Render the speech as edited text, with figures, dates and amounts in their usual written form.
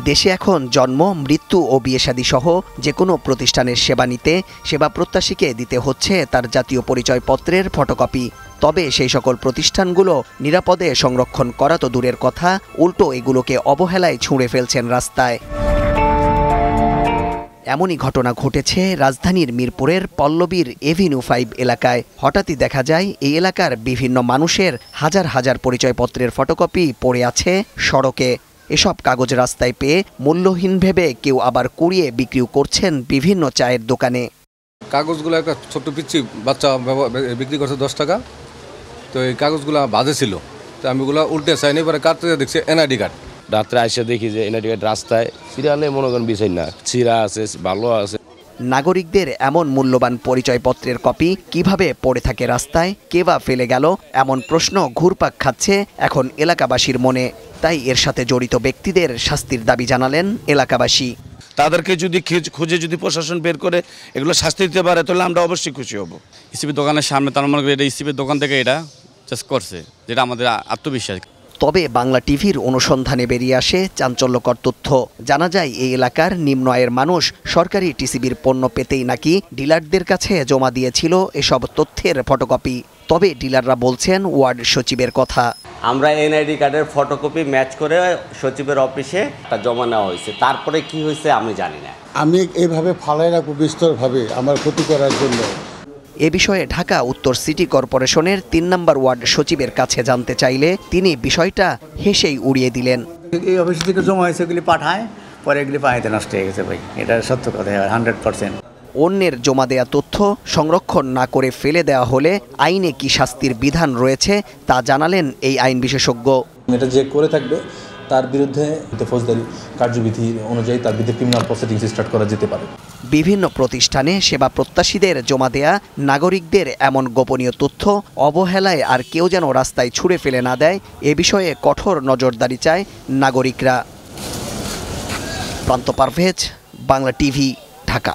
দেশে এখন জন্ম, মৃত্যু ও বিয়েশাদী সহ যে কোনো প্রতিষ্ঠানের সেবা নিতে সেবা প্রত্যাশীকে দিতে হচ্ছে তার জাতীয় পরিচয়পত্রের ফটোকপি। তবে সেই সকল প্রতিষ্ঠানগুলো নিরাপদে সংরক্ষণ করা তো দূরের কথা, উল্টো এগুলোকে অবহেলায় ছুঁড়ে ফেলছেন রাস্তায়। এমনই ঘটনা ঘটেছে রাজধানীর মিরপুরের পল্লবীর এভিনিউ 5 এলাকায়। হঠাৎই দেখা যায় এই এলাকার বিভিন্ন মানুষের হাজার হাজার পরিচয়পত্রের ফটোকপি পড়ে আছে সড়কে। এসব কাগজ রাস্তায় পেয়ে মূল্যহীন ভেবে কেউ আবার কুড়িয়ে বিক্রিও করছেন বিভিন্ন চায়ের দোকানে। কাগজগুলো একটা ছোট্ট পিচ্ছি বাচ্চা বিক্রি করছে 10 টাকা। তো এই কাগজগুলো বাজে ছিল, তো আমি ওগুলো উল্টে চাইনি, পরে কাটতে দেখছি এনআইডি কার্ড। রাত্রে এসে দেখি যে এনআইডি কার্ড রাস্তায় সিরিয়ালে মনে করেন বিষয় না, ছিঁড়া আছে, ভালো আছে। নাগরিকদের এমন মূল্যবান পরিচয়পত্রের কপি কিভাবে পড়ে থাকে রাস্তায়, কে বা ফেলে গেল, এমন প্রশ্ন ঘুরপাক খাচ্ছে এখন এলাকাবাসীর মনে। তাই এর সাথে জড়িত ব্যক্তিদের শাস্তির দাবি জানালেন এলাকাবাসী। তাদেরকে যদি খুঁজে যদি প্রশাসন বের করে এগুলো শাস্তি দিতে পারে তাহলে আমরা অবশ্যই খুশি হব। ইসিবি দোকানের সামনে তার মনে করি এটা ইসিবির দোকান থেকে এটা জাস্ট করছে, যেটা আমাদের আত্মবিশ্বাস। তবে বাংলা টিভির অনুসন্ধানে বেরিয়ে আসে চাঞ্চল্যকর তথ্য। জানা যায় এই এলাকার নিম্ন আয়ের মানুষ সরকারি টিসিবির পণ্য পেতেই নাকি ডিলারদের কাছে জমা দিয়েছিল এসব তথ্যের ফটোকপি। তবে ডিলাররা বলছেন ওয়ার্ড সচিবের কথা। আমরা এনআইডি কার্ডের ফটোকপি ম্যাচ করে সচিবের অফিসে তা জমা নেওয়া হয়েছে, তারপরে কি হয়েছে আমি জানি না। আমি এইভাবে ফালাই রাখবো বিস্তরভাবে আমার ক্ষতি করার জন্য। এ বিষয়ে ঢাকা উত্তর সিটি কর্পোরেশনের 3 নম্বর ওয়ার্ড সচিবের কাছে জানতে চাইলে তিনি বিষয়টা হেসেই উড়িয়ে দিলেন। এই অফিস থেকে জমা হয়েছে, এগুলি পাঠায়, পরে এগুলি পানিতে নষ্ট হয়ে গেছে ভাই, এটা সত্য কথা 100%। অন্যের জমা দেয়া তথ্য সংরক্ষণ না করে ফেলে দেওয়া হলে আইনে কি শাস্তির বিধান রয়েছে তা জানালেন এই আইন বিশেষজ্ঞ। এটা যে করে থাকবে তার বিরুদ্ধে ফৌজদারি কার্যবিধি অনুযায়ী তার বিরুদ্ধে ক্রিমিনাল প্রসিডিংস স্টার্ট করা যেতে পারে। বিভিন্ন প্রতিষ্ঠানে সেবা প্রত্যাশীদের জমা দেয়া নাগরিকদের এমন গোপনীয় তথ্য অবহেলায় আর কেউ যেন রাস্তায় ছুঁড়ে ফেলে না দেয়, এ বিষয়ে কঠোর নজরদারি চায় নাগরিকরা। প্রান্ত পারভেজ, বাংলা টিভি, ঢাকা।